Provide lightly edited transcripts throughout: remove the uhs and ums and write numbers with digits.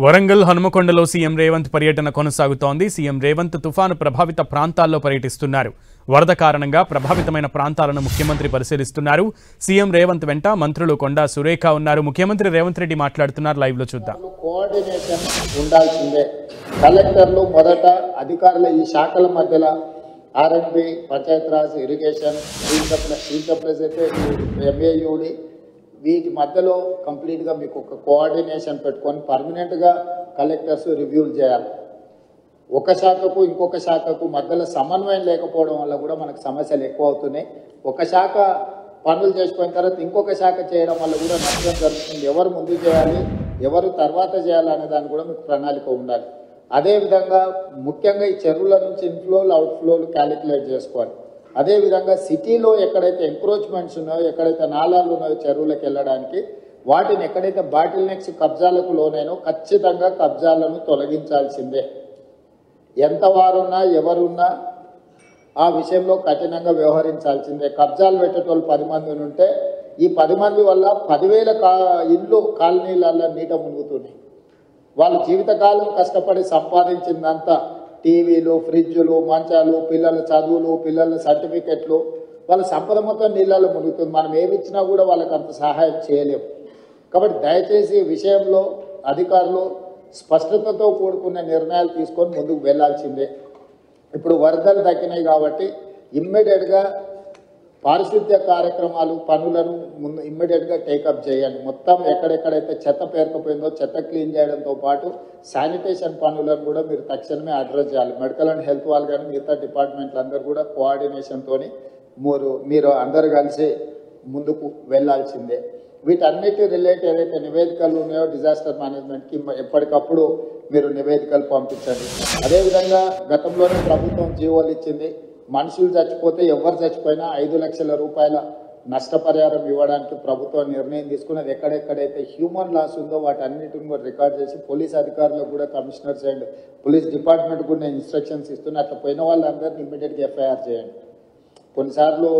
Warangal హనుమకొండలో CM Revanth పర్యటన కొనసాగుతోంది. CM Revanth తుఫాను ప్రభావిత ప్రాంతాల్లో పర్యటిస్తున్నారు. వరద కారణంగా ప్రభావితమైన ప్రాంతాలను ముఖ్యమంత్రి పరిశీలిస్తున్నారు. సీఎం రేవంత్ వెంట మంత్రులు కొండా సురేఖ ఉన్నారు. ముఖ్యమంత్రి రేవంత్ రెడ్డి మాట్లాడుతున్నారు. లైవ్ లో చూద్దాం. కోఆర్డినేషన్ ఉండాల్సిందే. కలెక్టర్లు మొదట అధికారుల ఈ శాఖల మధ్యలో ఆర్ఎండ్బి, పంచాయతీరాజ్, ఇరిగేషన్, ఎంఏయుడి వీటి మధ్యలో కంప్లీట్గా మీకు ఒక కోఆర్డినేషన్ పెట్టుకొని పర్మనెంట్గా కలెక్టర్స్ రివ్యూలు చేయాలి. ఒక శాఖకు ఇంకొక శాఖకు మధ్యలో సమన్వయం లేకపోవడం వల్ల కూడా మనకు సమస్యలు ఎక్కువ అవుతున్నాయి. ఒక శాఖ పనులు చేసిపోయిన తర్వాత ఇంకొక శాఖ చేయడం వల్ల కూడా నష్టం జరుగుతుంది. ఎవరు ముందు చేయాలి, ఎవరు తర్వాత చేయాలనే దాన్ని కూడా మీకు ప్రణాళిక ఉండాలి. అదేవిధంగా ముఖ్యంగా ఈ చెరువుల నుంచి ఇన్ఫ్లోలు అవుట్ఫ్లోలు క్యాలిక్యులేట్ చేసుకోవాలి. అదేవిధంగా సిటీలో ఎక్కడైతే ఎంక్రోచ్మెంట్స్ ఉన్నాయో, ఎక్కడైతే నాలాలు ఉన్నాయో చెరువులకు వెళ్ళడానికి, వాటిని ఎక్కడైతే బాటిల్ నెక్స్ కబ్జాలకు లోనైనో ఖచ్చితంగా కబ్జాలను తొలగించాల్సిందే. ఎంత వారున్నా ఎవరున్నా ఆ విషయంలో కఠినంగా వ్యవహరించాల్సిందే. కబ్జాలు పెట్టేటోళ్ళు 10 మంది ఉంటే ఈ 10 మంది వల్ల 10,000 ఇళ్ళు కాలనీలలో నీట మునుగుతున్నాయి. వాళ్ళ జీవితకాలం కష్టపడి సంపాదించిందంతా టీవీలు, ఫ్రిడ్జులు, మంచాలు, పిల్లల చదువులు, పిల్లల సర్టిఫికెట్లు, వాళ్ళ సంపద మొత్తం నీళ్ళలో మునుగుతుంది. మనం ఏమి ఇచ్చినా కూడా వాళ్ళకి అంత సహాయం చేయలేము. కాబట్టి దయచేసి ఈ విషయంలో అధికారులు స్పష్టతతో కూడుకున్న నిర్ణయాలు తీసుకొని ముందుకు వెళ్లాల్సిందే. ఇప్పుడు వరదలు తగ్గినాయి కాబట్టి ఇమ్మీడియట్గా పారిశుద్ధ్య కార్యక్రమాలు పనులను ముందు ఇమ్మీడియట్గా టేకప్ చేయండి. మొత్తం ఎక్కడెక్కడైతే చెత్త పేరుకుపోయిందో చెత్త క్లీన్ చేయడంతో పాటు శానిటేషన్ పనులను కూడా మీరు తక్షణమే అడ్రస్ చేయాలి. మెడికల్ అండ్ హెల్త్ వాళ్ళు కానీ మిగతా డిపార్ట్మెంట్లు అందరూ కూడా కోఆర్డినేషన్తో మీరు అందరు కలిసి ముందుకు వెళ్లాల్సిందే. వీటన్నిటి రిలేట్ ఏదైతే నివేదికలు ఉన్నాయో డిజాస్టర్ మేనేజ్మెంట్కి ఎప్పటికప్పుడు మీరు నివేదికలు పంపించండి. అదేవిధంగా గతంలోనే ప్రభుత్వం జీవోలు ఇచ్చింది. మనుషులు చచ్చిపోతే ఎవరు చచ్చిపోయినా 5 లక్షల రూపాయల నష్టపరిహారం ఇవ్వడానికి ప్రభుత్వం నిర్ణయం తీసుకున్నది. ఎక్కడెక్కడైతే హ్యూమన్ లాస్ ఉందో వాటన్నిటిని కూడా రికార్డ్ చేసి పోలీస్ అధికారులకు కూడా కమిషనర్స్ అండ్ పోలీస్ డిపార్ట్మెంట్ కూడా ఇన్స్ట్రక్షన్స్ ఇస్తున్నా. అట్లా పోయిన వాళ్ళందరినీ ఇమ్మీడియట్గా ఎఫ్ఐఆర్ చేయండి. కొన్నిసార్లు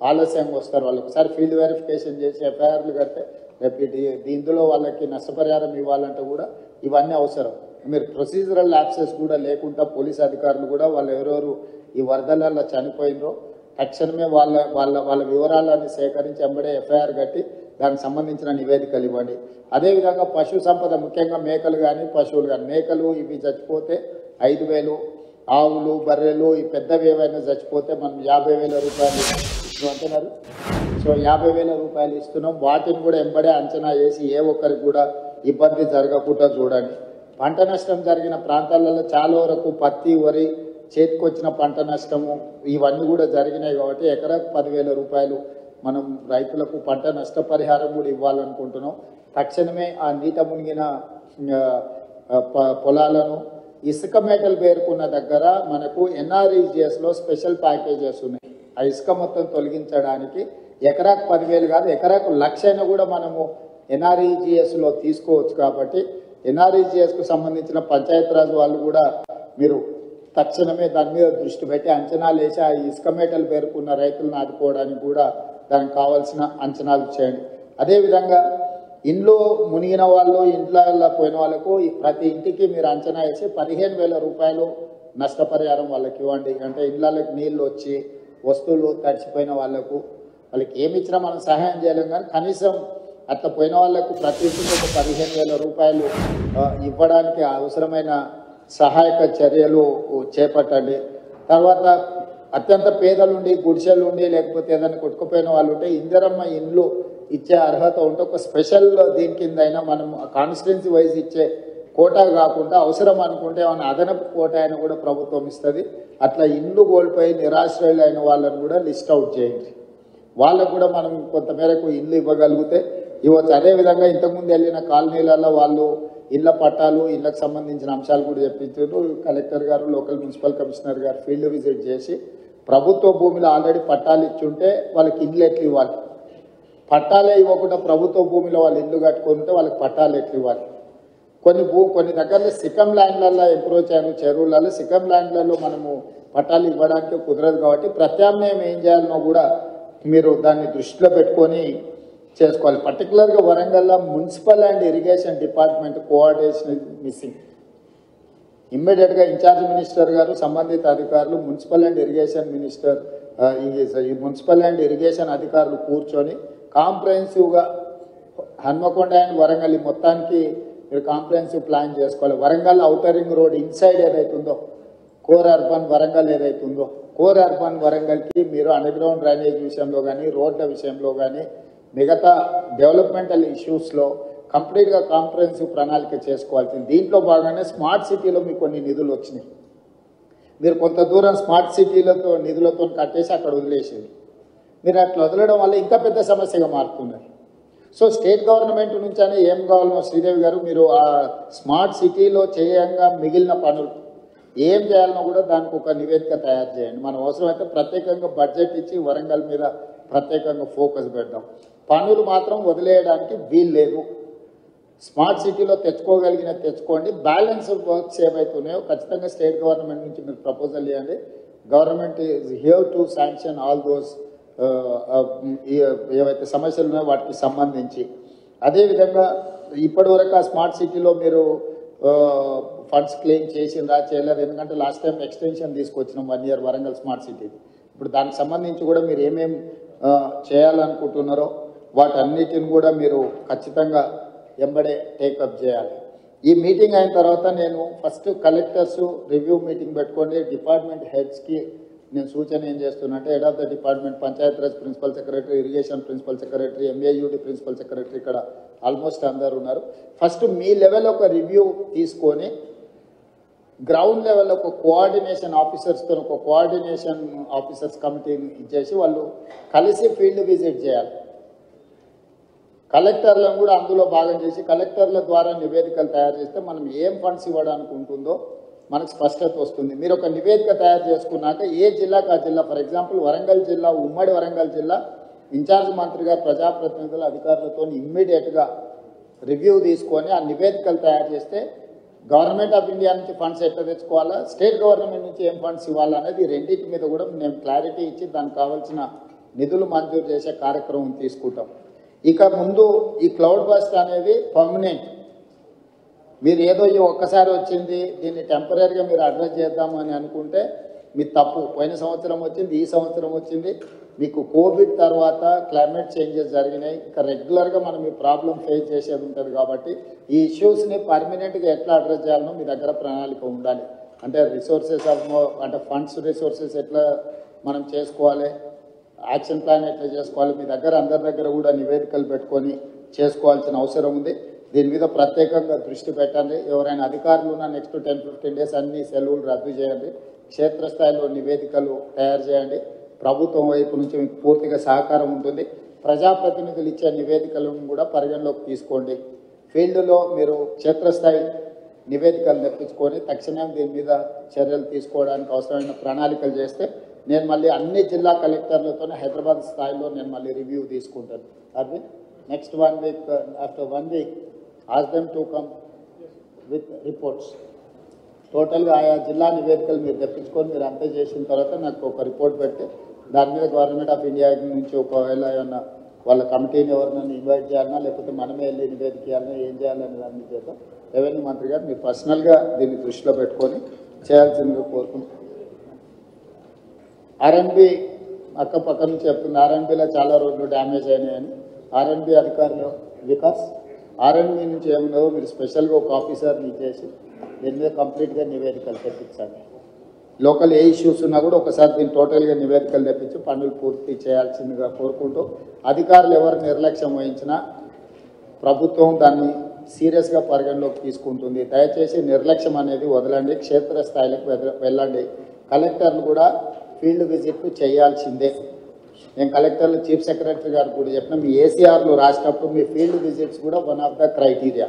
ఆలస్యంగా వస్తారు. వాళ్ళు ఒకసారి ఫీల్డ్ వెరిఫికేషన్ చేసి ఎఫ్ఐఆర్లు కడితే రేపు దీంట్లో వాళ్ళకి నష్టపరిహారం ఇవ్వాలంటే కూడా ఇవన్నీ అవసరం. మీరు ప్రొసీజరల్ యాక్సెస్ కూడా లేకుండా పోలీస్ అధికారులు కూడా వాళ్ళు ఎవరెవరు ఈ వరదలలో చనిపోయినరో తక్షణమే వాళ్ళ వివరాలన్నీ సేకరించి వెంబడే ఎఫ్ఐఆర్ కట్టి దానికి సంబంధించిన నివేదికలు ఇవ్వండి. అదేవిధంగా పశు సంపద ముఖ్యంగా మేకలు కానీ పశువులు కానీ, మేకలు ఇవి చచ్చిపోతే 5,000, ఆవులు బర్రెలు ఈ పెద్దవి ఏవైనా చచ్చిపోతే మనం 50,000 రూపాయలు ఇస్తున్నారు. సో 50,000 రూపాయలు ఇస్తున్నాం. వాటిని కూడా వెంబడే అంచనా వేసి ఏ ఒక్కరికి కూడా ఇబ్బంది జరగకుండా చూడండి. పంట నష్టం జరిగిన ప్రాంతాలలో చాలా వరకు పత్తి, వరి, చేతికొచ్చిన పంట నష్టము ఇవన్నీ కూడా జరిగినాయి కాబట్టి ఎకరాకు 10,000 రూపాయలు మనం రైతులకు పంట నష్టపరిహారం కూడా ఇవ్వాలనుకుంటున్నాం. తక్షణమే ఆ నీట మునిగిన పొలాలను ఇసుక మేటలు పేరుకున్న దగ్గర మనకు ఎన్ఆర్ఈజిఎస్లో స్పెషల్ ప్యాకేజెస్ ఉన్నాయి. ఆ ఇసుక మొత్తం తొలగించడానికి ఎకరాకు 10,000 కాదు, ఎకరాకు 1,00,000 కూడా మనము ఎన్ఆర్ఈజిఎస్లో తీసుకోవచ్చు. కాబట్టి ఎన్ఆర్ఈజిఎస్కు సంబంధించిన పంచాయతీరాజ్ వాళ్ళు కూడా మీరు తక్షణమే దాని మీద దృష్టి పెట్టి అంచనాలు వేసి ఆ ఇసుక మేటలు పేరుకున్న రైతులను ఆదుకోవడానికి కూడా దానికి కావాల్సిన అంచనాలు చేయండి. అదేవిధంగా ఇంట్లో మునిగిన వాళ్ళు, ఇంట్లో పోయిన వాళ్ళకు ప్రతి ఇంటికి మీరు అంచనా వేసి 15,000 రూపాయలు నష్టపరిహారం వాళ్ళకి ఇవ్వండి. అంటే ఇళ్ళకి నీళ్ళు వచ్చి వస్తువులు తడిచిపోయిన వాళ్ళకి ఏమి ఇచ్చినా మనం సహాయం చేయలేం, కానీ కనీసం అట్లా పోయిన వాళ్ళకు ప్రతి ఇంటికి ఒక 15,000 రూపాయలు ఇవ్వడానికి అవసరమైన సహాయక చర్యలు చేపట్టండి. తర్వాత అత్యంత పేదలుండి, గుడిసెలుండి, లేకపోతే ఏదైనా కొట్టుకుపోయిన వాళ్ళు ఉంటే ఇందిరమ్మ ఇండ్లు ఇచ్చే అర్హత ఉంటే ఒక స్పెషల్ దీని కింద అయినా మనం కాన్స్టిట్యున్సీ వైజ్ ఇచ్చే కోటా కాకుండా అవసరం అనుకుంటే ఏమైనా అదనపు కోటా అయినా కూడా ప్రభుత్వం ఇస్తుంది. అట్లా ఇండ్లు కోల్పోయి నిరాశ్రయులు అయిన వాళ్ళని కూడా లిస్ట్ అవుట్ చేయండి. వాళ్ళకు కూడా మనం కొంతమేరకు ఇల్లు ఇవ్వగలిగితే ఇవ్వచ్చు. అదేవిధంగా ఇంతకుముందు వెళ్ళిన కాలనీలలో వాళ్ళు ఇళ్ల పట్టాలు, ఇళ్లకు సంబంధించిన అంశాలు కూడా చెప్పించారు. కలెక్టర్ గారు, లోకల్ మున్సిపల్ కమిషనర్ గారు ఫీల్డ్ విజిట్ చేసి ప్రభుత్వ భూమిలో ఆల్రెడీ పట్టాలు ఇచ్చుంటే వాళ్ళకి ఇల్లు ఎట్లు ఇవ్వాలి, పట్టాలే ఇవ్వకుండా ప్రభుత్వ భూమిలో వాళ్ళు ఇల్లు కట్టుకుంటే వాళ్ళకి పట్టాలు ఎట్లు ఇవ్వాలి. కొన్ని దగ్గరలో సికమ్ ల్యాండ్లలో ఎంప్రోచ్ అయిన చెరువులలో సికమ్ ల్యాండ్లలో మనము పట్టాలు ఇవ్వడానికి కుదరదు. కాబట్టి ప్రత్యామ్నాయం ఏం చేయాలనో కూడా మీరు దాన్ని దృష్టిలో పెట్టుకొని చేసుకోవాలి. పర్టికులర్గా వరంగల్లో municipal and irrigation department coordination missing. ఇమ్మీడియట్గా ఇన్ఛార్జ్ మినిస్టర్ గారు, సంబంధిత అధికారులు, మున్సిపల్ అండ్ ఇరిగేషన్ మినిస్టర్, ఈ మున్సిపల్ అండ్ ఇరిగేషన్ అధికారులు కూర్చొని కాంప్రహెన్సివ్గా హన్మకొండ అండ్ వరంగల్ మొత్తానికి మీరు కాంప్రహెన్సివ్ ప్లాన్ చేసుకోవాలి. Warangal outer ring road inside ఏదైతుందో, కోర్ అర్బన్ వరంగల్ ఏదైతుందో, కోర్ అర్బన్ వరంగల్కి మీరు అండర్గ్రౌండ్ డ్రైనేజ్ విషయంలో కానీ, రోడ్ల విషయంలో కానీ, మిగతా డెవలప్మెంటల్ ఇష్యూస్లో కంప్లీట్గా కాంప్రహెన్సివ్ ప్రణాళిక చేసుకోవాల్సింది. దీంట్లో భాగంగానే స్మార్ట్ సిటీలో మీకు కొన్ని నిధులు వచ్చినాయి. మీరు కొంత దూరం స్మార్ట్ సిటీలతో నిధులతో కట్టేసి అక్కడ వదిలేసేది. మీరు అట్లా వదలడం వల్ల ఇంకా పెద్ద సమస్యగా మారుతున్నారు. సో స్టేట్ గవర్నమెంట్ నుంచి అనే ఏం కావాలనో శ్రీదేవి గారు, మీరు ఆ స్మార్ట్ సిటీలో చేయంగా మిగిలిన పనులు ఏం చేయాలనో కూడా దానికి ఒక నివేదిక తయారు చేయండి. మనం అవసరమైతే ప్రత్యేకంగా బడ్జెట్ ఇచ్చి వరంగల్ మీద ప్రత్యేకంగా ఫోకస్ పెడదాం. పనులు మాత్రం వదిలేయడానికి వీలు లేదు. స్మార్ట్ సిటీలో తెచ్చుకోగలిగిన తెచ్చుకోండి. బ్యాలెన్స్ వర్క్స్ ఏవైతున్నాయో ఖచ్చితంగా స్టేట్ గవర్నమెంట్ నుంచి మీరు ప్రపోజల్ ఇవ్వండి. Government is here to sanction all those ఏవైతే సమస్యలు ఉన్నాయో వాటికి సంబంధించి. అదేవిధంగా ఇప్పటివరకు ఆ స్మార్ట్ సిటీలో మీరు ఫండ్స్ క్లెయిమ్ చేసిందా చేయలేదు? ఎందుకంటే లాస్ట్ టైం ఎక్స్టెన్షన్ తీసుకొచ్చినాం 1 year వరంగల్ స్మార్ట్ సిటీ. ఇప్పుడు దానికి సంబంధించి కూడా మీరు ఏమేం చేయాలనుకుంటున్నారో వాటన్నిటిని కూడా మీరు ఖచ్చితంగా ఎంబడే టేకప్ చేయాలి. ఈ మీటింగ్ అయిన తర్వాత నేను ఫస్ట్ కలెక్టర్స్ రివ్యూ మీటింగ్ పెట్టుకోండి. డిపార్ట్మెంట్ హెడ్స్కి నేను సూచన ఏం చేస్తున్నా అంటే, head of the department, Panchayati Raj principal secretary, irrigation principal secretary, MAUD principal secretary, ఇక్కడ ఆల్మోస్ట్ అందరు ఉన్నారు. ఫస్ట్ మీ లెవెల్ ఒక రివ్యూ తీసుకొని గ్రౌండ్ లెవెల్ ఒక కోఆర్డినేషన్ ఆఫీసర్స్తో ఒక కోఆర్డినేషన్ ఆఫీసర్స్ కమిటీని ఇచ్చేసి వాళ్ళు కలిసి ఫీల్డ్ విజిట్ చేయాలి. కలెక్టర్లను కూడా అందులో భాగం చేసి కలెక్టర్ల ద్వారా నివేదికలు తయారు చేస్తే మనం ఏం ఫండ్స్ ఇవ్వడానికి ఉంటుందో మనకు స్పష్టత వస్తుంది. మీరు ఒక నివేదిక తయారు చేసుకున్నాక ఏ జిల్లాకు ఆ జిల్లా, ఫర్ ఎగ్జాంపుల్ వరంగల్ జిల్లా, ఉమ్మడి వరంగల్ జిల్లా ఇన్ఛార్జ్ మంత్రి గారు ప్రజాప్రతినిధుల అధికారులతో ఇమ్మీడియట్గా రివ్యూ తీసుకొని ఆ నివేదికలు తయారు చేస్తే గవర్నమెంట్ ఆఫ్ ఇండియా నుంచి ఫండ్స్ ఎట్లా తెచ్చుకోవాలా, స్టేట్ గవర్నమెంట్ నుంచి ఏం ఫండ్స్ ఇవ్వాలనేది రెండింటి మీద కూడా మేము క్లారిటీ ఇచ్చి దానికి కావాల్సిన నిధులు మంజూరు చేసే కార్యక్రమం తీసుకుంటాం. ఇక ముందు ఈ క్లౌడ్ బస్ట్ అనేది పర్మనెంట్. మీరు ఏదో ఈ ఒక్కసారి వచ్చింది దీన్ని టెంపరీగా మీరు అడ్రస్ చేద్దామని అనుకుంటే మీ తప్పు. పోయిన సంవత్సరం వచ్చింది, ఈ సంవత్సరం వచ్చింది. మీకు కోవిడ్ తర్వాత క్లైమేట్ చేంజెస్ జరిగినాయి. ఇక రెగ్యులర్గా మనం ఈ ప్రాబ్లం ఫేస్ చేసేది ఉంటుంది కాబట్టి ఈ ఇష్యూస్ని పర్మనెంట్గా ఎట్లా అడ్రస్ చేయాలనో మీ దగ్గర ప్రణాళిక ఉండాలి. అంటే రిసోర్సెస్ అంటే ఫండ్స్ రిసోర్సెస్ ఎట్లా మనం చేసుకోవాలి, యాక్షన్ ప్లాన్ ఎట్లా చేసుకోవాలి, మీ దగ్గర అందరి దగ్గర కూడా నివేదికలు పెట్టుకొని చేసుకోవాల్సిన అవసరం ఉంది. దీని మీద ప్రత్యేకంగా దృష్టి పెట్టండి. ఎవరైనా అధికారులు ఉన్న నెక్స్ట్ 10-15 days అన్ని సెలవులు రద్దు చేయండి. క్షేత్రస్థాయిలో నివేదికలు తయారు చేయండి. ప్రభుత్వం వైపు నుంచి మీకు పూర్తిగా సహకారం ఉంటుంది. ప్రజాప్రతినిధులు ఇచ్చే నివేదికలను కూడా పరిగణలోకి తీసుకోండి. ఫీల్డ్లో మీరు క్షేత్రస్థాయి నివేదికలు తెప్పించుకొని తక్షణం దీని మీద చర్యలు తీసుకోవడానికి అవసరమైన ప్రణాళికలు చేస్తే నేను మళ్ళీ అన్ని జిల్లా కలెక్టర్లతో హైదరాబాద్ స్థాయిలో నేను మళ్ళీ రివ్యూ తీసుకుంటాను. Aravind, next 1 week, after 1 week ask them to come with reports. టోటల్గా ఆయా జిల్లా నివేదికలు మీరు తెప్పించుకొని మీరు అంతా చేసిన తర్వాత నాకు ఒక రిపోర్ట్ పెట్టి దాని మీద గవర్నమెంట్ ఆఫ్ ఇండియా నుంచి ఒకవేళ ఏమన్నా వాళ్ళ కమిటీని ఎవరినైనా ఇన్వైట్ చేయాలన్నా లేకపోతే మనమే వెళ్ళి నివేదిక చేయాలన్నా ఏం చేయాలని దాన్ని చేద్దాం. రెవెన్యూ మంత్రి గారు మీరు పర్సనల్గా దీన్ని దృష్టిలో పెట్టుకొని చేయాల్సిందిగా కోరుకుంటున్నాం. ఆర్ఎన్బి పక్క నుంచి చెప్తుంది, ఆర్ఎన్బిలో చాలా రోడ్లు డ్యామేజ్ అయినాయని. ఆర్ఎన్బి అధికారులు వికాస్, ఆర్ఎన్బి నుంచి ఏమున్నావో మీరు స్పెషల్గా ఒక ఆఫీసర్ని ఇచ్చేసి దీని మీద కంప్లీట్గా నివేదికలు తెప్పించండి. లోకల్ ఏ ఇష్యూస్ ఉన్నా కూడా ఒకసారి దీన్ని టోటల్గా నివేదికలు తెప్పించి పనులు పూర్తి చేయాల్సిందిగా కోరుకుంటూ, అధికారులు ఎవరు నిర్లక్ష్యం వహించినా ప్రభుత్వం దాన్ని సీరియస్గా పరిగణలోకి తీసుకుంటుంది. దయచేసి నిర్లక్ష్యం అనేది వదలండి, క్షేత్రస్థాయిలకు వెళ్ళండి. కలెక్టర్లు కూడా ఫీల్డ్ విజిట్లు చేయాల్సిందే. నేను కలెక్టర్లు చీఫ్ సెక్రటరీ గారు కూడా చెప్పిన, మీ ఏసీఆర్లు రాసినప్పుడు మీ ఫీల్డ్ విజిట్స్ కూడా వన్ ఆఫ్ ద క్రైటీరియా.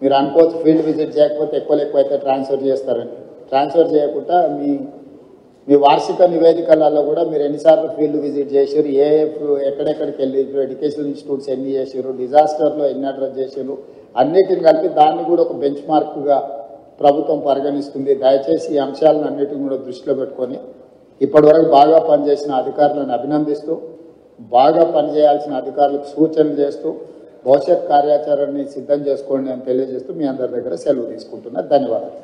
మీరు అనుకోవచ్చు ఫీల్డ్ విజిట్ చేయకపోతే ఎక్కువ అయితే ట్రాన్స్ఫర్ చేస్తారని. ట్రాన్స్ఫర్ చేయకుండా మీ వార్షిక నివేదికలలో కూడా మీరు ఎన్నిసార్లు ఫీల్డ్ విజిట్ చేసారు, ఎక్కడెక్కడికి వెళ్ళి, ఎడ్యుకేషనల్ ఇన్స్టిట్యూట్స్ ఎన్ని చేసారు, డిజాస్టర్లో ఎన్ని అడ్రస్ చేసారు, అన్నిటిని కలిపి దాన్ని కూడా ఒక బెంచ్ మార్క్గా ప్రభుత్వం పరిగణిస్తుంది. దయచేసి ఈ అంశాలను అన్నిటిని కూడా దృష్టిలో పెట్టుకొని ఇప్పటివరకు బాగా పనిచేసిన అధికారులను అభినందిస్తూ బాగా పనిచేయాల్సిన అధికారులకు సూచనలు చేస్తూ భవిష్యత్ కార్యాచరణని సిద్ధం చేసుకోండి అని తెలియజేస్తూ మీ అందరి దగ్గర సెలవు తీసుకుంటున్నా. ధన్యవాదాలు.